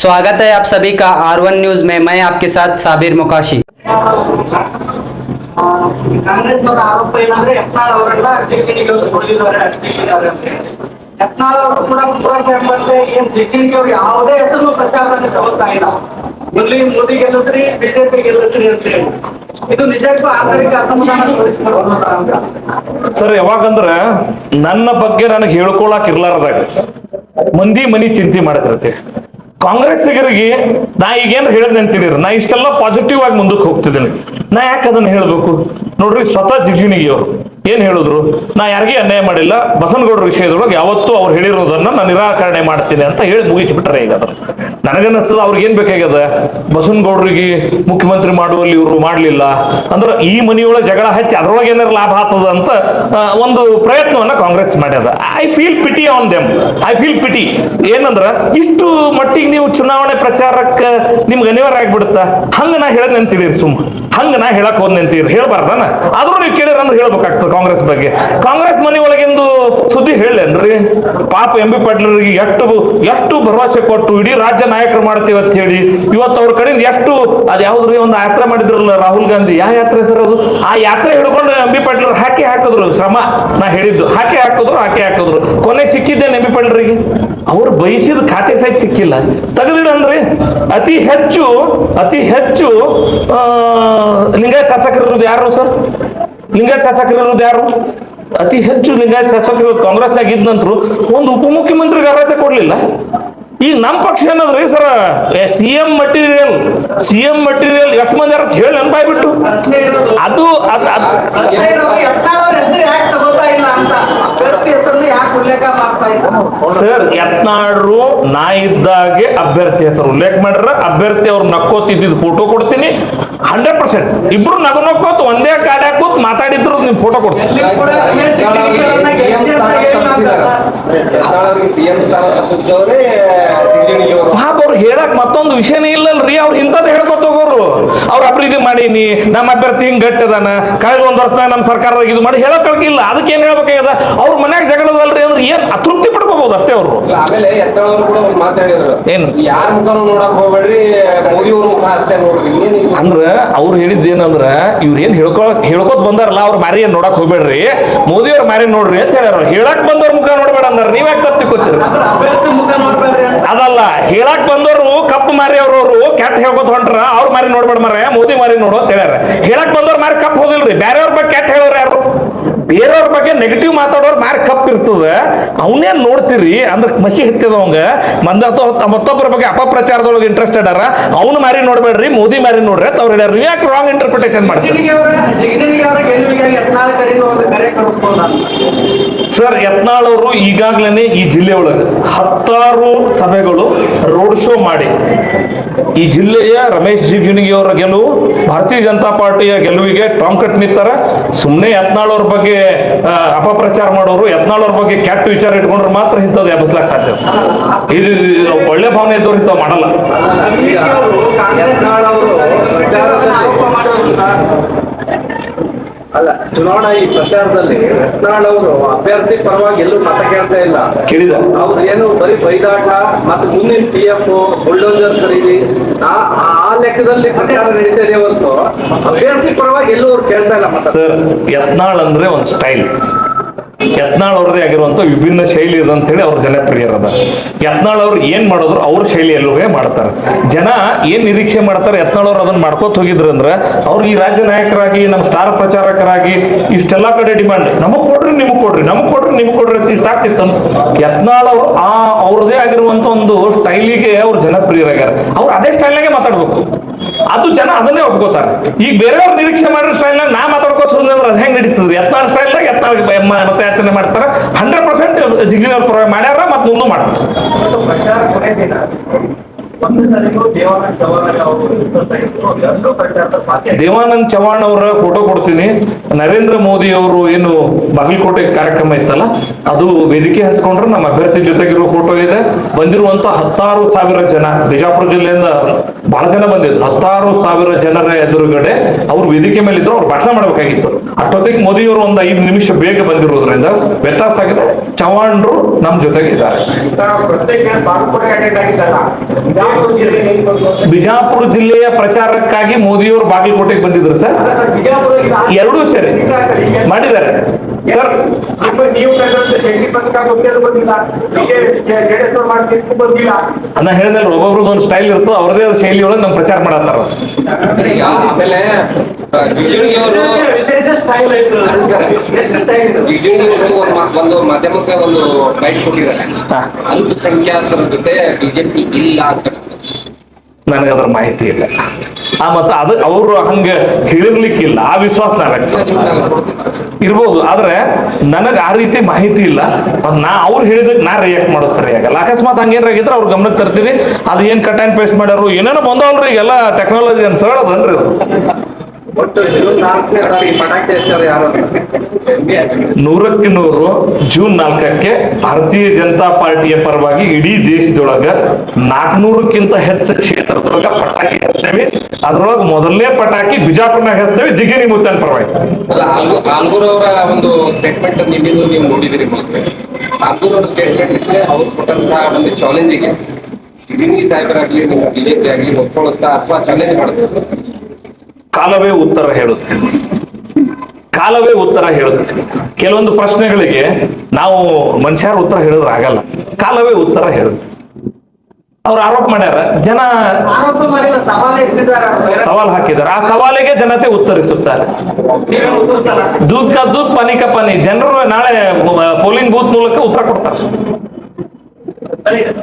स्वागत है आप सभी का R1 न्यूज में। मैं आपके साथ साबिर मुकाशी। ಕಾಂಗ್ರೆಸ್ನವರ ಆರೋಪ ಏನಂದ್ರೆ ಯತ್ನಾಳ್ ಅವರೆಲ್ಲ ಜಿಟಿಗೆ ಕೊಡಿದ್ದಾರೆ ಯತ್ನಾಳ್ ಅವರು ಕೂಡ ಎಂಬಂತೆ ಏನ್ ಜಿಟಿಗೆ ಅವರು ಯಾವುದೇ ಹೆಸರು ಪ್ರಚಾರದಲ್ಲಿ ತಗೋತಾ ಇಲ್ಲ. ಇಲ್ಲಿ ಮೋದಿ ಗೆಲ್ಲುತ್ರಿ ಬಿಜೆಪಿ ಗೆಲ್ಲುತ್ರಿ ಅಂತ ಹೇಳಿ ಇದು ನಿಜಕ್ಕೂ ಆಂತರಿಕ ಅಸಮಾಧಾನ ತೋರಿಸ್ಕೊಂಡು ಸರ್ ಯಾವಾಗಂದ್ರ ನನ್ನ ಬಗ್ಗೆ ನನಗೆ ಹೇಳ್ಕೊಳಕ್ ಇರ್ಲಾರ್ದಾಗ ಮಂದಿ ಮನಿ ಚಿಂತೆ ಮಾಡತಿರತ್ತೆ. ಕಾಂಗ್ರೆಸ್ಸಿಗರಿಗೆ ನಾ ಈಗೇನು ಹೇಳಿದೆ ಅಂತೀರಿ, ನಾ ಇಷ್ಟೆಲ್ಲ ಪಾಸಿಟಿವ್ ಆಗಿ ಮುಂದಕ್ಕೆ ಹೋಗ್ತಿದ್ದೀನಿ. ನಾ ಯಾಕೆ ಅದನ್ನ ಹೇಳ್ಬೇಕು ನೋಡ್ರಿ, ಸ್ವತಃ ಜಿಗಜಿಣಗಿ ಅವರು ಏನ್ ಹೇಳಿದ್ರು, ನಾ ಯಾರಿಗೂ ಅನ್ಯಾಯ ಮಾಡಿಲ್ಲ, ಬಸನಗೌಡರ ವಿಷಯದೊಳಗೆ ಯಾವತ್ತೂ ಅವ್ರು ಹೇಳಿರೋದನ್ನ ನಾನು ನಿರಾಕರಣೆ ಮಾಡ್ತೀನಿ ಅಂತ ಹೇಳಿ ಮುಗಿಸ್ಬಿಟ್ರೆ. ಈಗ ಅದ್ರ ನನಗನ್ನಿಸ್ತದ ಅವ್ರಿಗೆ ಏನ್ ಬೇಕಾಗ್ಯದ, ಬಸನಗೌಡರಿಗೆ ಮುಖ್ಯಮಂತ್ರಿ ಮಾಡುವಲ್ಲಿ ಇವರು ಮಾಡ್ಲಿಲ್ಲ ಅಂದ್ರೆ ಈ ಮನಿಯೊಳಗೆ ಜಗಳ ಹಚ್ಚಿ ಅದ್ರೊಳಗೆ ಏನಾರು ಲಾಭ ಆಗ್ತದ ಅಂತ ಒಂದು ಪ್ರಯತ್ನವನ್ನ ಕಾಂಗ್ರೆಸ್ ಮಾಡ್ಯದ. I feel pity on them. I feel pity ಏನಂದ್ರ ಇಷ್ಟು ಮಟ್ಟಿಗೆ ನೀವು ಚುನಾವಣೆ ಪ್ರಚಾರಕ್ಕೆ ನಿಮ್ಗೆ ಅನಿವಾರ್ಯ ಆಗ್ಬಿಡುತ್ತ. ಹಂಗ ನಾ ಹೇಳದ್ ನಿಂತೀರಿ, ಸುಮ್ಮ ಹಂಗ ನಾ ಹೇಳಕ್ ಹೋದ್ ನಿಂತೀರಿ, ಹೇಳ್ಬಾರ್ದನ? ಆದ್ರೂ ನೀವು ಕೇಳಿರ ಅಂದ್ರೆ ಹೇಳ್ಬೇಕಾಗ್ತದೆ ಕಾಂಗ್ರೆಸ್ ಬಗ್ಗೆ. ಕಾಂಗ್ರೆಸ್ ಮನೆ ಒಳಗಿಂದು ಸುದ್ದಿ ಹೇಳೇನ್ರಿ, ಪಾಪ ಎಂ.ಬಿ. ಪಾಟೀಲರಿಗೆ ಎಷ್ಟು ಭರವಸೆ ಕೊಟ್ಟು ಇಡೀ ರಾಜ್ಯ ನಾಯಕರು ಮಾಡ್ತೀವಿ ಅಂತ ಹೇಳಿ ಇವತ್ತು ಅವ್ರ ಕಡೆಯಿಂದ ಎಷ್ಟು ಅದ್ ಯಾವ್ದ್ರಿ ಒಂದು ಯಾತ್ರೆ ಮಾಡಿದ್ರಲ್ಲ ರಾಹುಲ್ ಗಾಂಧಿ, ಯಾವ ಯಾತ್ರೆ ಸರ್ ಅದು? ಆ ಯಾತ್ರೆ ಹಿಡ್ಕೊಂಡು ಎಂ.ಬಿ. ಪಾಟೀಲರು ಹಾಕಿದ್ರು ಶ್ರಮ. ನಾ ಹೇಳಿದ್ದು ಹಾಕಿದ್ರು ಕೊನೆಗೆ ಸಿಕ್ಕಿದ್ದೇನೆ ಎಂ.ಬಿ. ಪಾಟೀಲರಿಗೆ. ಅವ್ರು ಬಯಸಿದ ಖಾತೆ ಸಹಿತ ಸಿಕ್ಕಿಲ್ಲ. ತೆಗೆದಿಡಂದ್ರಿ ಅತಿ ಹೆಚ್ಚು ಲಿಂಗಾಯತ್ ಶಾಸಕರಿರೋದು ಯಾರು ಸರ್? ಲಿಂಗಾಯತ್ ಶಾಸಕರಿರೋದು ಯಾರು? ಅತಿ ಹೆಚ್ಚು ಲಿಂಗಾಯತ್ ಶಾಸಕರು ಕಾಂಗ್ರೆಸ್ನಾಗ ಇದ್ದ ನಂತರ ಒಂದು ಉಪಮುಖ್ಯಮಂತ್ರಿಗೆ ಅರ್ಹತೆ ಕೊಡ್ಲಿಲ್ಲ. ಈಗ ನಮ್ಮ ಪಕ್ಷ ಏನದ್ರಿ ಸರ್, ಸಿಎಂ ಮಟೀರಿಯಲ್ ಎಷ್ಟು ಮಂದಿ ಅಂತ ಹೇಳಿ ನೆನಪಾಯ್ಬಿಟ್ಟು ಅದು ಸರ್, ಯತ್ನಾಳ್ರು ನಾ ಇದ್ದಾಗೆ ಅಭ್ಯರ್ಥಿ ಹೆಸರು ಉಲ್ಲೇಖ ಮಾಡ್ರ, ಅಭ್ಯರ್ಥಿ ಅವ್ರು ನಕ್ಕೋತಿದ್ದು ಫೋಟೋ ಕೊಡ್ತೀನಿ 100%. ಇಬ್ರು ನಕ್ಕೋತ್ ಒಂದೇ ಕಾಡ್ ಹಾಕೋತ್ ಮಾತಾಡಿದ್ರು ನಿಮ್ ಫೋಟೋ ಕೊಡ್ತೀನಿ. ಪಾಪ ಅವ್ರು ಹೇಳಕ್ ಮತ್ತೊಂದು ವಿಷಯನೇ ಇಲ್ಲಲ್ರಿ, ಅವ್ರು ಇಂಥದ್ದು ಹೇಳ್ಕೊತ ಹೋಗೋರು. ಅವ್ರ ಅಭಿವೃದ್ಧಿ ಮಾಡೀನಿ, ನಮ್ಮ ಅಭ್ಯರ್ಥಿ ಹಿಂಗ್ ಗಟ್ಟದಾನ, ಕಳೆದ ಒಂದ್ ವರ್ಷ ನಮ್ಮ ಸರ್ಕಾರದಾಗ ಇದು ಮಾಡಿ ಹೇಳಕ್ಕಿಲ್ಲ. ಅದಕ್ಕೆ ಏನ್ ಹೇಳ್ಬೇಕಾಗ್ಯದ, ಅವ್ರ ಮನ್ಯಾಗ ಜಗಳದಲ್ರಿ ಅಂದ್ರೆ ಏನ್ ಅತೃಪ್ತಿ ಪಡ್ಕೋಬಹುದು ಅಷ್ಟೇ ಅವರು. ಆಮೇಲೆ ಯತ್ನಾಳ್ ಕೂಡ ಒಂದು ಮಾತಾಡಿದ್ರು, ಏನು ಯಾರ ಮುಖ ನೋಡಕ್ ಹೋಗ್ಬೇಡ್ರಿ, ಮೋದಿ ಅವ್ರ ಮುಖ ಅಷ್ಟೇ ನೋಡ್ರಿ ಅಂದ್ರ ಅವ್ರು ಹೇಳಿದ್ದೇನಂದ್ರ ಇವ್ರ ಏನ್ ಹೇಳ್ಕೋತ ಬಂದಾರಲ್ಲ ಅವ್ರ ಮಾರಿ ಏನ್ ನೋಡಕ್ ಹೋಗ್ಬೇಡ್ರಿ, ಮೋದಿ ಅವ್ರ ಮಾರಿ ನೋಡ್ರಿ ಅಂತ ಹೇಳ್ಯಾರ. ಹೇಳಕ್ ಬಂದವ್ರ ಮುಖ ನೋಡ್ಬೇಡ ಅಂದಾರ, ನೀವ್ ಯಾಕೆ ತಪ್ಪಿಕೋತೀರಿ? ಅದಲ್ಲ, ಹೇಳಕ್ ಬಂದವರು ಕಪ್ಪು ಮಾರಿ ಅವ್ರವ್ರು ಕೆಟ್ಟ ಹೇಳ್ಕೊತ ಹೊಂಟ್ರ, ಅವ್ರ ಮಾರಿ ನೋಡ್ಬೇಡ ಮರ, ಮೋದಿ ಮಾರಿ ನೋಡು ಅಂತ ಹೇಳ್ಯಾರ. ಹೇಳಕ್ ಬಂದವ್ರ ಮಾರಿ ಕಪ್ ಹೋದಿಲ್ರಿ, ಬೇರೆಯವ್ರ ಬಗ್ಗೆ ಕೆಟ್ಟ ಹೇಳೋರು ಯಾರು? ಬೇರೆಯವ್ರ ಬಗ್ಗೆ ನೆಗೆಟಿವ್ ಮಾತಾಡೋರು ಮಾರಿ ಕಪ್ ಇರ್ತದ, ಅವನೇನ್ ನೋಡ್ತೀರಿ ಅಂದ್ರೆ ಮಸಿ ಹತ್ತಿದವಂಗ ಮತ್ತೊಬ್ಬರ ಬಗ್ಗೆ ಅಪಪ್ರಚಾರದೊಳಗೆ ಇಂಟ್ರೆಸ್ಟೆಡ್ ಅರ, ಅವ್ನು ಮಾರಿ ನೋಡ್ಬೇಡ್ರಿ, ಮೋದಿ ಮಾರಿ ನೋಡ್ರಿ ಅಂತ ಅವ್ರು ಹೇಳ್ಯಾರ. ನೀವು ಯಾಕೆ ರಾಂಗ್ ಇಂಟರ್ಪ್ರಿಟೇಷನ್ ಮಾಡ್ತೀರಿ ಸರ್? ಯತ್ನಾಳ್ ಅವರು ಈಗಾಗ್ಲೇ ಈ ಜಿಲ್ಲೆ ಒಳಗೆ 10 ಸಭೆಗಳು ರೋಡ್ ಶೋ ಮಾಡಿ ಈ ಜಿಲ್ಲೆಯ ರಮೇಶ್ ಜಿಗಜಿಣಗಿ ಅವರ ಗೆಲುವು, ಭಾರತೀಯ ಜನತಾ ಪಾರ್ಟಿಯ ಗೆಲುವಿಗೆ ಟಾಂಕಟ್ ನಿಂತಾರ. ಸುಮ್ಮನೆ ಯತ್ನಾಳ್ ಅವ್ರ ಬಗ್ಗೆ ಅಪಪ್ರಚಾರ ಮಾಡೋರು, ಯತ್ನಾಳ್ ಅವ್ರ ಬಗ್ಗೆ ಕೆಟ್ಟ ವಿಚಾರ ಇಟ್ಕೊಂಡ್ರೆ ಮಾತ್ರ ಇಂಥದ್ದು ಎಬ್ಬಿಸ್ಲಾಕ್ ಸಾಧ್ಯ. ಇದು ಒಳ್ಳೆ ಭಾವನೆ ಇದ್ದವ್ರು ಇಂಥವು ಮಾಡಲ್ಲ. ಅಲ್ಲ, ಚುನಾವಣಾ ಈ ಪ್ರಚಾರದಲ್ಲಿ ಯತ್ನಾಳ್ ಅವರು ಅಭ್ಯರ್ಥಿ ಪರವಾಗಿ ಎಲ್ಲೂ ಮತ ಕೇಳ್ತಾ ಇಲ್ಲ. ಕೇಳಿದ ಅವ್ರು ಏನು ಬರೀ ಬೈದಾಟ ಮತ್ತು ಮುಂದಿನ CM ಬುಲ್ಡೋಜರ್ ಖರೀದಿ ಆ ಲೆಕ್ಕದಲ್ಲಿ ಪ್ರಚಾರ ನಡೀತಾ ಇದೆ ಹೊರತು ಅಭ್ಯರ್ಥಿ ಪರವಾಗಿ ಎಲ್ಲೂ ಅವ್ರು ಕೇಳ್ತಾ ಇಲ್ಲ ಮತ. ಸರ್, ಯತ್ನಾಳ್ ಅಂದ್ರೆ ಒಂದು ಸ್ಟೈಲ್. ಯತ್ನಾಳ್ ಅವ್ರದೇ ಆಗಿರುವಂತ ವಿಭಿನ್ನ ಶೈಲಿ ಇದೆ ಅಂತ ಹೇಳಿ ಅವ್ರ ಜನಪ್ರಿಯರದ. ಯತ್ನಾಳ್ ಅವ್ರು ಏನ್ ಮಾಡೋದ್ರು ಅವ್ರ ಶೈಲಿಯಲ್ಲೇ ಮಾಡ್ತಾರೆ. ಜನ ಏನ್ ನಿರೀಕ್ಷೆ ಮಾಡ್ತಾರೆ, ಯತ್ನಾಳ್ ಅವ್ರು ಅದನ್ನ ಮಾಡ್ಕೋತ ಹೋಗಿದ್ರು ಅಂದ್ರೆ ಅವ್ರು ಈ ರಾಜ್ಯ ನಾಯಕರಾಗಿ, ನಮ್ಮ ಸ್ಟಾರ್ ಪ್ರಚಾರಕರಾಗಿ ಇಷ್ಟೆಲ್ಲಾ ಕಡೆ ಡಿಮಾಂಡ್, ನಮಗ್ ಕೊಡ್ರಿ ನಿಮಗ್ ಕೊಡ್ರಿ ಅಂತ ಇಷ್ಟ ಆಗ್ತಿತ್ತು. ಯತ್ನಾಳ್ ಅವರು ಅವ್ರದೇ ಆಗಿರುವಂತ ಒಂದು ಸ್ಟೈಲಿಗೆ ಅವ್ರು ಜನಪ್ರಿಯರಾಗ್ಯಾರ. ಅವ್ರು ಅದೇ ಸ್ಟೈಲ್ನಾಗೆ ಮಾತಾಡ್ಬೇಕು, ಅದು ಜನ ಅದನ್ನೇ ಒಪ್ಕೋತಾರೆ. ಈಗ ಬೇರೆಯವ್ರು ನಿರೀಕ್ಷೆ ಮಾಡಿರೋ ಸ್ಟೈಲ್ನಾಗ ನಾ ಮಾತಾಡ್ಕೋತ ಅಂದ್ರೆ ಅದ್ ಹೆಂಗ್ ನಡೀತದ್ರಿ? ಯತ್ನಾಳ್ ಸ್ಟೈಲ್ನಾಗ ಯತ್ನಾಳ್ ಮತಯಾಚನೆ ಮಾಡ್ತಾರೆ. 100% ಜಿಗಜಿಣಗಿ ಅವ್ರ ಪರವಾಗಿ ಮಾಡ್ಯಾರ, ಮತ್ತೆ ಮುಂದೂ ಮಾಡ್ತಾರೆ. ದೇವಾನಂದ್ ಚವಾಣ್ ಅವರ ಫೋಟೋ ಕೊಡ್ತೀನಿ. ನರೇಂದ್ರ ಮೋದಿ ಅವರು ಏನು ಬಾಗಲಕೋಟೆ ಕಾರ್ಯಕ್ರಮ ಇತ್ತಲ್ಲ, ಅದು ವೇದಿಕೆ ಹಂಚ್ಕೊಂಡ್ರೆ ನಮ್ಮ ಅಭ್ಯರ್ಥಿ ಜೊತೆಗಿರೋ ಫೋಟೋ ಇದೆ. ಬಂದಿರುವಂತ 16,000 ಜನ, ಬಿಜಾಪುರ ಜಿಲ್ಲೆಯಿಂದ ಬಹಳ ಜನ ಬಂದಿದ್ರು. 16,000 ಜನರ ಎದುರುಗಡೆ ಅವ್ರು ವೇದಿಕೆ ಮೇಲೆ ಇದ್ರು, ಅವ್ರು ಭಾಷಣ ಮಾಡ್ಬೇಕಾಗಿತ್ತು. ಅಷ್ಟೊತ್ತಿಗೆ ಮೋದಿ ಅವರು ಒಂದು 5 ನಿಮಿಷ ಬೇಗ ಬಂದಿರೋದ್ರಿಂದ ವ್ಯತ್ಯಾಸ ಆಗಿದೆ. ಚವಾಣ್ರು ನಮ್ ಜೊತೆಗೆ ಇದ್ದಾರೆ. ಬಿಜಾಪುರ ಜಿಲ್ಲೆಯ ಪ್ರಚಾರಕ್ಕಾಗಿ ಮೋದಿಯವರು ಬಾಗಲಕೋಟೆಗೆ ಬಂದಿದ್ರು ಸರ್. ಎರಡೂ ಸರಿ ಮಾಡಿದ್ದಾರೆ ಸರ್. ನೀವು ಪದಕ ಕೊಟ್ಟಿದ್ದು ಬಂದಿಲ್ಲ, ಜೆಡಿಎಸ್ ಮಾಡ್ತಿದ್ದು ಬಂದಿಲ್ಲ. ಅನ್ನ ಹೇಳಿದ್ರೆ ಒಬ್ಬೊಬ್ರದ್ದು ಒಂದು ಸ್ಟೈಲ್ ಇರ್ತದೆ, ಅವ್ರದೇ ಆದ ಶೈಲಿ ಒಳಗೆ ನಮ್ ಪ್ರಚಾರ ಮಾಡತ್ತಾರ. ಆಮೇಲೆ ಜಿಗಜಿಣಗಿ ಅವರು ವಿಶೇಷ ಸ್ಟೈಲ್ ಐತೆ. ಜಿಗಜಿಣಗಿ ಅವರು ಒಂದು ಮಾಧ್ಯಮಕ್ಕೆ ಒಂದು ಬೈಟ್ ಕೊಟ್ಟಿದ್ದಾರೆ, ಅಲ್ಪಸಂಖ್ಯಾತರ ಜೊತೆ ಬಿಜೆಪಿ ಇಲ್ಲ ಅಂತ. ನನಗದ್ರ ಮಾಹಿತಿ ಇಲ್ಲ. ಮತ್ತ ಅದು ಅವರು ಹಂಗ ಹೇಳಿರ್ಲಿಕ್ಕಿಲ್ಲ, ಆ ವಿಶ್ವಾಸ ಇರ್ಬೋದು. ಆದ್ರೆ ನನಗ್ ಆ ರೀತಿ ಮಾಹಿತಿ ಇಲ್ಲ. ನಾ ಅವ್ರು ಹೇಳಿದಕ್ಕೆ ನಾ ರಿಯಾಕ್ಟ್ ಮಾಡೋದು ಸರಿಯಾಗಲ್ಲ. ಅಕಸ್ಮಾತ್ ಹಂಗೇನಾಗಿದ್ರೆ ಅವ್ರ ಗಮನಕ್ಕೆ ತರ್ತೀವಿ. ಅದು ಏನ್ ಕಟ್ ಅಂಡ್ ಪೇಸ್ಟ್ ಮಾಡ್ಯಾರು, ಏನೇನೋ ಬಂದವಲ್ರಿ ಈಗೆಲ್ಲ ಟೆಕ್ನಾಲಜಿ ಅನ್ಸೋದನ್ರಿ. ಒಟ್ಟು ಜೂನ್ 4ನೇ ತಾರೀಕು ಪಟಾಕಿ ಹಚ್ಚಾರ ಯಾರು? 100ಕ್ಕೆ 100 ಜೂನ್ 4ಕ್ಕೆ ಭಾರತೀಯ ಜನತಾ ಪಾರ್ಟಿಯ ಪರವಾಗಿ ಇಡೀ ದೇಶದೊಳಗ 400ಕ್ಕಿಂತ ಹೆಚ್ಚು ಕ್ಷೇತ್ರದೊಳಗ ಪಟಾಕಿ ಹಚ್ತೇವೆ. ಅದ್ರೊಳಗೆ ಮೊದಲನೇ ಪಟಾಕಿ ಬಿಜಾಪುರ್ನಾಗ ಹಚ್ತೇವೆ, ಜಿಗಣಿ ಮುತ್ತನ್ ಪರವಾಗಿ. ಅಲ್ಲ, ಆಲ್ಗೂರ್ ಅವರ ಒಂದು ಸ್ಟೇಟ್ಮೆಂಟ್ ನಿಮ್ಮಿಂದ ನೀವು ನೋಡಿದಿರಿ. ಆಲ್ಗೂರ್ ಅವರ ಸ್ಟೇಟ್ಮೆಂಟ್ ಅವ್ರು ಕೊಟ್ಟಂತಹ ಒಂದು ಚಾಲೆಂಜಿಗೆ ಜಿಗಣಿ ಸಾಹೇಬರಾಗ್ಲಿ ನಿಮ್ಮ ಬಿಜೆಪಿ ಆಗ್ಲಿ ಒಪ್ಕೊಳ್ಳುತ್ತಾ ಅಥವಾ ಚಾಲೆಂಜ್ ಮಾಡುತ್ತಾ? ಕಾಲವೇ ಉತ್ತರ ಹೇಳುತ್ತೆ. ಕಾಲವೇ ಉತ್ತರ ಹೇಳುತ್ತೆ. ಕೆಲವೊಂದು ಪ್ರಶ್ನೆಗಳಿಗೆ ನಾವು ಮನುಷ್ಯರ ಉತ್ತರ ಹೇಳಿದ್ರೆ ಆಗಲ್ಲ, ಕಾಲವೇ ಉತ್ತರ ಹೇಳುತ್ತೆ. ಅವ್ರು ಆರೋಪ ಮಾಡ್ಯಾರ, ಜನ ಆರೋಪ ಮಾಡಿಲ್ಲ, ಸವಾಲು ಎತ್ತಿದ್ದಾರೆ. ಸವಾಲ್ ಹಾಕಿದ್ದಾರೆ. ಆ ಸವಾಲಿಗೆ ಜನತೆ ಉತ್ತರಿಸುತ್ತಾರೆ. ನೀವೇನು ಉತ್ತರಿಸಲ್ಲ. ದೂದ್ ಕಾ ದೂದ್ ಪಾನಿ ಕಾ ಪಾನಿ. ಜನರು ನಾಳೆ ಪೋಲಿಂಗ್ ಬೂತ್ ಮೂಲಕ ಉತ್ತರ ಕೊಡ್ತಾರೆ.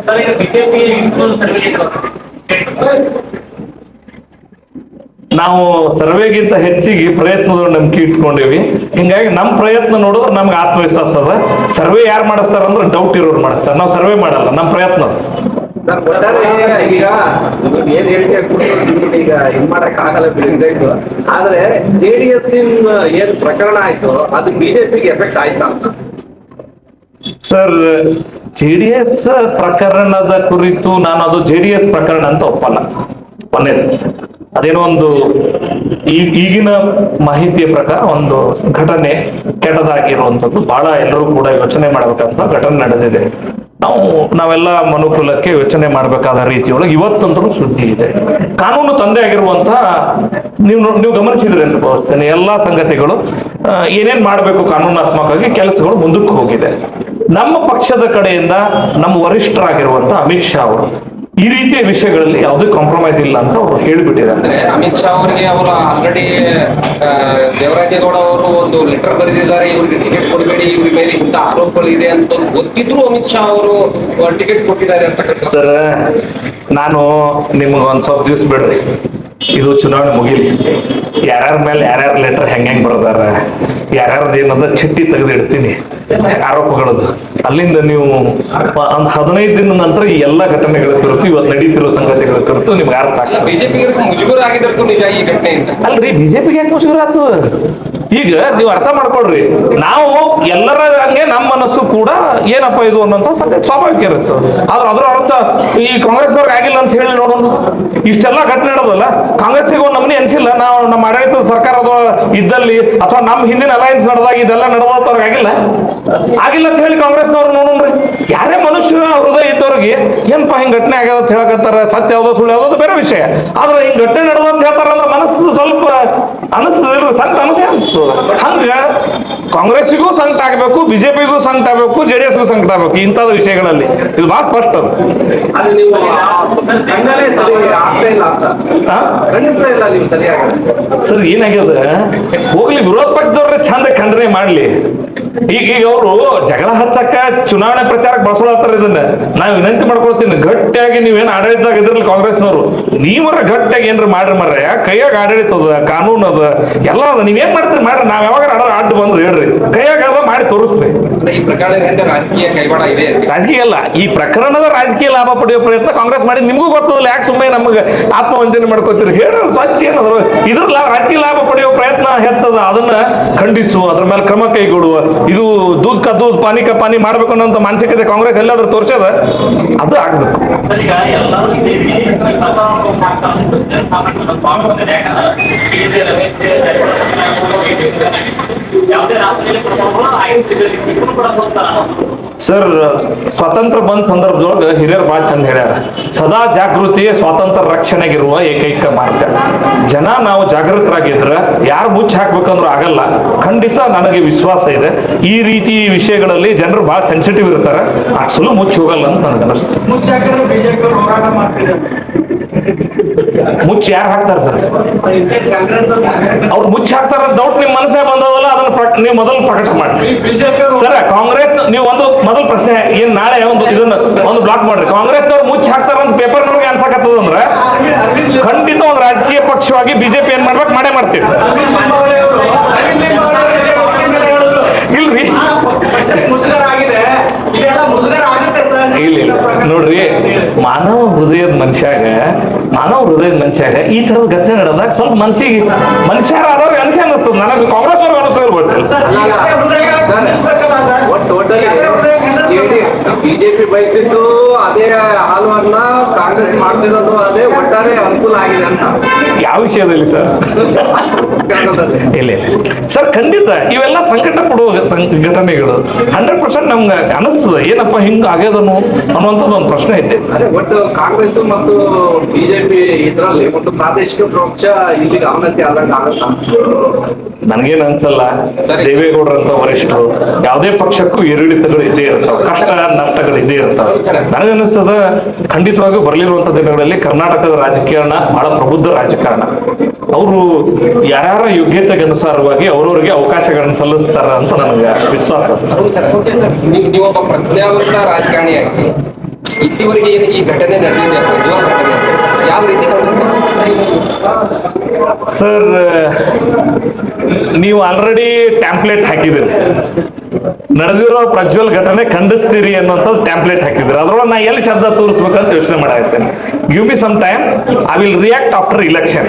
ಸರ್, ಈಗ ಬಿಜೆಪಿ ನಾವು ಸರ್ವೆಗಿಂತ ಹೆಚ್ಚಿಗೆ ಪ್ರಯತ್ನದ ನಂಬಿಕೆ ಇಟ್ಕೊಂಡಿವಿ. ಹಿಂಗಾಗಿ ನಮ್ಮ ಪ್ರಯತ್ನ ನೋಡಿದ್ರೆ ನಮ್ಗೆ ಆತ್ಮವಿಶ್ವಾಸ ಅದ. ಸರ್ವೆ ಯಾರು ಮಾಡಿಸ್ತಾರ ಅಂದ್ರೆ ಡೌಟ್ ಇರೋರು ಮಾಡಿಸ್ತಾರೆ. ನಾವು ಸರ್ವೆ ಮಾಡಲ್ಲ, ನಮ್ಮ ಪ್ರಯತ್ನ. ಸರ್, ಒಟ್ಟಾರೆ ಈಗ ಏನ್ ಹೇಳಿಕೆ ಕೊಟ್ಟು ಈಗ ಇದ್ ಮಾಡಕ್ ಆಗಲ್ಲ ಬಿಡಬೇಕು. ಆದ್ರೆ ಜೆಡಿಎಸ್ ಏನ್ ಪ್ರಕರಣ ಆಯ್ತು ಅದು ಬಿಜೆಪಿಗೆ ಎಫೆಕ್ಟ್ ಆಯ್ತಾ? ಸರ್, ಜೆಡಿಎಸ್ ಪ್ರಕರಣದ ಕುರಿತು ನಾನು ಅದು ಜೆಡಿಎಸ್ ಪ್ರಕರಣ ಅಂತ ಒಪ್ಪಲ್ಲ. ಒಂದೇದು, ಅದೇನೋ ಒಂದು ಈಗಿನ ಮಾಹಿತಿಯ ಪ್ರಕಾರ ಒಂದು ಘಟನೆ ಕೆಟ್ಟದಾಗಿರುವಂತದ್ದು ಬಹಳ ಎಲ್ಲರೂ ಕೂಡ ಯೋಚನೆ ಮಾಡಬೇಕಂತ ಘಟನೆ ನಡೆದಿದೆ. ನಾವೆಲ್ಲ ಮನುಕುಲಕ್ಕೆ ಯೋಚನೆ ಮಾಡಬೇಕಾದ ರೀತಿಯೊಳಗೆ ಇವತ್ತಂತೂ ಸುದ್ದಿ ಇದೆ. ಕಾನೂನು ತಂದೆ ಆಗಿರುವಂತಹ ನೀವು ಗಮನಿಸಿದ್ರಿ ಅಂತ ಭಾವಿಸ್ತೇನೆ. ಎಲ್ಲಾ ಸಂಗತಿಗಳು ಏನೇನ್ ಮಾಡಬೇಕು ಕಾನೂನಾತ್ಮಕವಾಗಿ ಕೆಲಸಗಳು ಮುಂದಕ್ಕೆ ಹೋಗಿದೆ. ನಮ್ಮ ಪಕ್ಷದ ಕಡೆಯಿಂದ ನಮ್ಮ ವರಿಷ್ಠರಾಗಿರುವಂತಹ ಅಮಿತ್ ಶಾ ಅವರು ಈ ರೀತಿಯ ವಿಷಯಗಳಲ್ಲಿ ಯಾವುದೇ ಕಾಂಪ್ರಮೈಸ್ ಇಲ್ಲ ಅಂತ ಅವರು ಹೇಳಿಬಿಟ್ಟಿದ್ದಾರೆ. ಅಂದ್ರೆ ಅಮಿತ್ ಶಾ ಅವರಿಗೆ ಅವರು ಆಲ್ರೆಡಿ ದೇವರಾಜೇಗೌಡ ಅವರು ಒಂದು ಲೆಟರ್ ಬರೆದಿದ್ದಾರೆ, ಇವ್ರಿಗೆ ಟಿಕೆಟ್ ಕೊಡಬೇಡಿ, ಇವ್ರ ಮೇಲೆ ಇಂಥ ಆರೋಪಗಳಿದೆ ಅಂತ ಗೊತ್ತಿದ್ರು ಅಮಿತ್ ಶಾ ಅವರು ಟಿಕೆಟ್ ಕೊಟ್ಟಿದ್ದಾರೆ ಅಂತ. ಸರ್, ನಾನು ನಿಮ್ಗೆ ಒಂದ್ ಸ್ವಲ್ಪ ದಿವ್ಸ ಬಿಡ್ರಿ, ಇದು ಚುನಾವಣೆ ಮುಗಿಲಿ. ಯಾರ್ಯಾರ ಮೇಲೆ ಯಾರ್ಯಾರ ಲೆಟರ್ ಹೆಂಗ್ ಬರ್ದಾರ, ಯಾರ್ಯಾರ್ದು ಏನದ ಚಿಟ್ಟಿ ತೆಗೆದು ಇಡ್ತೀನಿ ಆರೋಪಗಳದ್ದು. ಅಲ್ಲಿಂದ ನೀವು ಒಂದ್ 15 ದಿನ ನಂತರ ಈ ಎಲ್ಲಾ ಘಟನೆಗಳ ಕುರಿತು, ಇವತ್ತು ನಡೀತಿರೋ ಸಂಗತಿಗಳ ಕುರಿತು ನಿಮ್ಗೆ ಅರ್ಥ ಆಗ್ತದೆ. ಬಿಜೆಪಿ ಮುಜುಗರ ಆಗಿದ್ದು ನಿಜ ಈ ಘಟನೆಯಿಂದ. ಅಲ್ರಿ, ಬಿಜೆಪಿಗೆ ಯಾಕೆ ಮುಜುಗರ ಆಗ್ತದ? ಈಗ ನೀವು ಅರ್ಥ ಮಾಡ್ಕೊಳ್ರಿ, ನಾವು ಎಲ್ಲರ ಹಂಗೆ ನಮ್ಮ ಮನಸ್ಸು ಕೂಡ ಏನಪ್ಪ ಇದು ಅನ್ನೋಂಥ ಸಂಗತಿ ಸ್ವಾಭಾವಿಕ ಇರುತ್ತೆ. ಆದ್ರೆ ಅದರ ಅರ್ಥ ಈ ಕಾಂಗ್ರೆಸ್ನವ್ರಿಗೆ ಆಗಿಲ್ಲ ಅಂತ ಹೇಳಿ ನೋಡೋಣ. ಇಷ್ಟೆಲ್ಲ ಘಟನೆ ನಡೆದಲ್ಲ, ಕಾಂಗ್ರೆಸ್ಗೆ ಒಂದು ನಮ್ನಿ ಅನ್ಸಿಲ್ಲ. ನಾವು ನಮ್ಮ ಆಡಳಿತದ ಸರ್ಕಾರದ ಇದ್ದಲ್ಲಿ ಅಥವಾ ನಮ್ಮ ಹಿಂದಿನ ಅಲಯನ್ಸ್ ನಡೆದಾಗ ಇದೆಲ್ಲ ನಡೆದವ್ರಿಗೆ ಆಗಿಲ್ಲ ಅಂತ ಹೇಳಿ ಕಾಂಗ್ರೆಸ್ನವ್ರು ನೋಡೋಣ್ರಿ. ಯಾರೇ ಮನುಷ್ಯ ಹೃದಯ ಇದ್ದವ್ರಿಗೆ ಏನಪ್ಪಾ ಹಿಂಗ್ ಘಟನೆ ಆಗ್ಯದ ಅಂತ ಹೇಳಕತ್ತಾರ, ಸತ್ಯ ಯಾವ್ದೋ ಸುಳ್ಳು ಯಾವ್ದೋ ಬೇರೆ ವಿಷಯ. ಆದ್ರೆ ಹಿಂಗ್ ಘಟನೆ ನಡೆದ ಅಂತ ಹೇಳ್ತಾರಲ್ಲ, ಮನಸ್ಸು ಸ್ವಲ್ಪ ಅನಿಸ್ತದೆ, ಸಂಕಟ ಅನಿಸ್ತದೆ. ಹಂಗ ಕಾಂಗ್ರೆಸ್ಸಿಗೂ ಸಂಕಟ ಆಗ್ಬೇಕು, ಬಿಜೆಪಿಗೂ ಸಂಕಟ ಆಗ್ಬೇಕು, ಜೆಡಿಎಸ್ಗೂ ಸಂಕಟ ಆಗ್ಬೇಕು. ಇಂಥದ್ದು ವಿಷಯಗಳಲ್ಲಿ ಇದು ಬಹಳ ಸ್ಪಷ್ಟ ಅದು. ಅದು ನೀವು ಖಂಡನೆ ಸರಿ ಆಗ್ತಾ ಇಲ್ಲ ಅಂತ ಖಂಡಿಸ್ತಾ ಇಲ್ಲ ನೀವು ಸರಿಯಾಗಿ. ಸರ್, ಏನಾಗ್ಯದ, ಹೋಗ್ಲಿ ವಿರೋಧ ಪಕ್ಷದವ್ರೆ ಚಂದ ಖಂಡನೆ ಮಾಡ್ಲಿ. ಈಗ ಅವರು ಜಗಳ ಹಚ್ಚಕ್ಕ ಚುನಾವಣೆ ಪ್ರಚಾರಕ್ಕೆ ಬಳಸೋಳತ್ತಾರ. ಇದನ್ನ ನಾವು ವಿನಂತಿ ಮಾಡ್ಕೊಳ್ತೀನಿ, ಗಟ್ಟಿಯಾಗಿ ನೀವೇನು ಆಡಳಿತದಾಗ ಇದ್ರಲ್ಲ ಕಾಂಗ್ರೆಸ್ನವರು, ನೀವರ ಗಟ್ಟಿಯಾಗಿ ಏನ್ರ ಮಾಡ್ರಿ ಮರ್ರೆ. ಕೈಯಾಗ ಆಡಳಿತ ಅದ, ಕಾನೂನು ಅದ, ಎಲ್ಲ ಅದ. ನೀವೇನ್ ಮಾಡ್ತೀರಿ ಮಾಡ್ರಿ, ನಾವ್ ಯಾವಾಗ ಅಡ್ಡ ಬಂದ್ರು ಹೇಳ್ರಿ, ಕೈಯಾಗ ಅದ ಮಾಡಿ ತೋರಿಸ್ರಿ. ಈ ಪ್ರಕರಣದಿಂದ ರಾಜಕೀಯ ಕೈವಾಡ ಇದೆ. ರಾಜಕೀಯ ಅಲ್ಲ, ಈ ಪ್ರಕರಣದ ರಾಜಕೀಯ ಲಾಭ ಪಡೆಯುವ ಪ್ರಯತ್ನ ಕಾಂಗ್ರೆಸ್ ಮಾಡಿ. ನಿಮ್ಗೂ ಗೊತ್ತದಲ್ಲ, ಯಾಕೆ ಸುಮ್ಮನೆ ನಮಗೆ ಆತ್ಮವಂಚನೆ ಮಾಡ್ಕೋತೀರಿ ಹೇಳ್ರಿ. ಸ್ವಚ್ಛ ಏನದ ಇದ್ರ ರಾಜಕೀಯ ಲಾಭ ಪಡೆಯುವ ಪ್ರಯತ್ನ ಹೆಚ್ಚದ, ಅದನ್ನ ಖಂಡಿಸು, ಅದ್ರ ಮೇಲೆ ಕ್ರಮ ಕೈಗೊಳ್ಳುವ. ಇದು ದೂದ್ ಕಾ ದೂದ್ ಪಾನಿ ಕಾ ಪಾನಿ ಮಾಡ್ಬೇಕು ಅನ್ನೋ ಮಾನಸಿಕತೆ ಕಾಂಗ್ರೆಸ್ ಎಲ್ಲಾದ್ರೂ ತೋರ್ಸದ, ಅದು ಆಗ್ಬೇಕು. ಯಾವುದೇ ರಾಷ್ಟ್ರದಲ್ಲಿ ಸರ್, ಸ್ವಾತಂತ್ರ್ಯ ಬಂದ ಸಂದರ್ಭದೊಳಗೆ ಹಿರಿಯರು ಬಹಳ ಚಂದ ಹೇಳ್ಯಾರ, ಸದಾ ಜಾಗೃತಿಯೇ ಸ್ವಾತಂತ್ರ್ಯ ರಕ್ಷಣೆಗಿರುವ ಏಕೈಕ ಮಾರ್ಗ. ಜನ ನಾವು ಜಾಗೃತರಾಗಿದ್ರೆ ಯಾರು ಮುಚ್ಚಿ ಹಾಕ್ಬೇಕಂದ್ರೂ ಆಗಲ್ಲ. ಖಂಡಿತ ನನಗೆ ವಿಶ್ವಾಸ ಇದೆ, ಈ ರೀತಿ ವಿಷಯಗಳಲ್ಲಿ ಜನರು ಬಹಳ ಸೆನ್ಸಿಟಿವ್ ಇರ್ತಾರೆ, ಅಷ್ಟು ಮುಚ್ಚಿ ಹೋಗಲ್ಲ ಅಂತ ನನಗೆ ಅನಿಸ್ತದೆ. ಮುಚ್ಚಾಕಿದ್ರೆ ಬಿಜೆಪಿ ಅವರು ಹೋರಾಟ ಮಾಡ್ತಿದ್ದಾರೆ. ಮುಚ್ಚಿ ಯಾರು ಹಾಕ್ತಾರೆ ಸರ್? In case ಕಾಂಗ್ರೆಸ್ ಅವ್ರು ಮುಚ್ಚಿ ಹಾಕ್ತಾರ ಡೌಟ್ ನಿಮ್ ಮನಸ್ಸೇ ಬಂದವಲ್ಲ, ಅದನ್ನ ನೀವು ಮೊದಲು ಪ್ರಕಟ ಮಾಡಿ. ಬಿಜೆಪಿ ಅವರು ಸರ್, ಕಾಂಗ್ರೆಸ್ ನೀವು ಒಂದು ಮೊದಲ ಪ್ರಶ್ನೆ ಏನ್ ನಾಳೆ ಒಂದು ಬ್ಲಾಕ್ ಮಾಡ್ರಿ. ಕಾಂಗ್ರೆಸ್ನವ್ರು ಮುಚ್ಚಿ ಹಾಕ್ತಾರ ಅಂತ ಪೇಪರ್ ನವ್ರಿಗೆ ಅನ್ಸಕತ್ತದ ಅಂದ್ರೆ ಖಂಡಿತ ಒಂದು ರಾಜಕೀಯ ಪಕ್ಷವಾಗಿ ಬಿಜೆಪಿ ಏನ್ ಮಾಡ್ಬೇಕು ಮಾಡೇ ಮಾಡ್ತೀವಿ. ಇಲ್ರಿ, ಮುಜುಗರ ಆಗಿದೆ, ಇದೆಲ್ಲ ಮುಜುಗರ ಆಗುತ್ತೆ ಸರ್. ಇಲ್ಲ ನೋಡ್ರಿ, ಮಾನವ ಹೃದಯದ ಮನುಷ್ಯಾಗ ಈ ತರದ ಘಟನೆ ನಡೆದಾಗ ಸ್ವಲ್ಪ ಮನುಷ್ಯರ ಆದವ್ರಿಗೆ ಅನ್ಸಿ ಅನ್ನಿಸ್ತದ. ನನಗೆ ಕಾಂಗ್ರೆಸ್ ಅವ್ರಿಗೆ ಅನ್ನಿಸ್ತದೆ ಗೊತ್ತಿಲ್ಲ. ಬಿಜೆಪಿ ಬಯಸಿದ್ದು ಅದೇ ಹಾಲುವನ್ನ ಕಾಂಗ್ರೆಸ್ ಮಾಡ್ತಿರೋದು ಅದೇ ಒಟ್ಟಾರೆ ಅನುಕೂಲ ಆಗಿದೆ ಅಂತ. ಯಾವ ವಿಷಯದಲ್ಲಿ ಸರ್? ಇಲ್ಲ ಸರ್, ಖಂಡಿತ ಇವೆಲ್ಲ ಸಂಕಟ ಕೊಡುವ ಘಟನೆಗಳು 100% ನಮ್ಗೆ ಅನಿಸ್ತದೆ, ಏನಪ್ಪ ಹಿಂಗ ಆಗ್ಯದನು ಅನ್ನುವಂಥದ್ದು ಒಂದು ಪ್ರಶ್ನೆ ಐತೆ. ಅದೇ ಒಟ್ಟು ಕಾಂಗ್ರೆಸ್ ಮತ್ತು ಬಿಜೆಪಿ ಇದರಲ್ಲಿ ಒಂದು ಪ್ರಾದೇಶಿಕ ಪಕ್ಷ ಇಲ್ಲಿಗೆ ಅವನತಿ ಆದಂಗ ಆಗತ್ತ. ನನಗೇನು ಅನ್ಸಲ್ಲ. ದೇವೇಗೌಡರಂತ ವರಿಷ್ಠರು ಯಾವುದೇ ಪಕ್ಷಕ್ಕೂ ಏರಿಳಿತಗಳು ಇದ್ದೇ ಇರ್ತಾವೆ, ಕಷ್ಟ ನಷ್ಟಗಳು ಇದ್ದೇ ಇರ್ತಾವೆ. ನನಗನ್ನಿಸ್ತದ ಖಂಡಿತವಾಗಿಯೂ ಬರಲಿರುವಂತ ದಿನಗಳಲ್ಲಿ ಕರ್ನಾಟಕದ ರಾಜಕಾರಣ ಬಹಳ ಪ್ರಬುದ್ಧ ರಾಜಕಾರಣ. ಅವರು ಯಾರ್ಯಾರ ಯೋಗ್ಯತೆಗೆ ಅನುಸಾರವಾಗಿ ಅವ್ರವ್ರಿಗೆ ಅವಕಾಶಗಳನ್ನು ಸಲ್ಲಿಸ್ತಾರ ಅಂತ ನನಗೆ ವಿಶ್ವಾಸ. ಹೌದು ಸರ್, ನೀವೊಬ್ಬ ಪ್ರಜ್ಞಾವಂತ ರಾಜಕಾರಣಿಯಾಗಿ ಇಲ್ಲಿವರೆಗೆ ಏನು ಈ ಘಟನೆ ನಡೆದಿದೆ, ಪ್ರಜ್ವಲ್ ಘಟನೆ ಯಾವ ರೀತಿ ಸರ್, ನೀವು ಆಲ್ರೆಡಿ ಟ್ಯಾಂಪ್ಲೆಟ್ ಹಾಕಿದಿರಿ, ನಡೆದಿರೋ ಪ್ರಜ್ವಲ್ ಘಟನೆ ಖಂಡಿಸ್ತೀರಿ ಅನ್ನುವಂಥದ್ದು ಟ್ಯಾಂಪ್ಲೆಟ್ ಹಾಕಿದ್ರಿ. ಅದ್ರೊಳಗೆ ನಾ ಎಲ್ಲಿ ಶಬ್ದ ತೋರಿಸ್ಬೇಕಂತ ಯೋಚನೆ ಮಾಡಾಕ್ತೇನೆ. Give me some time, I will react after election.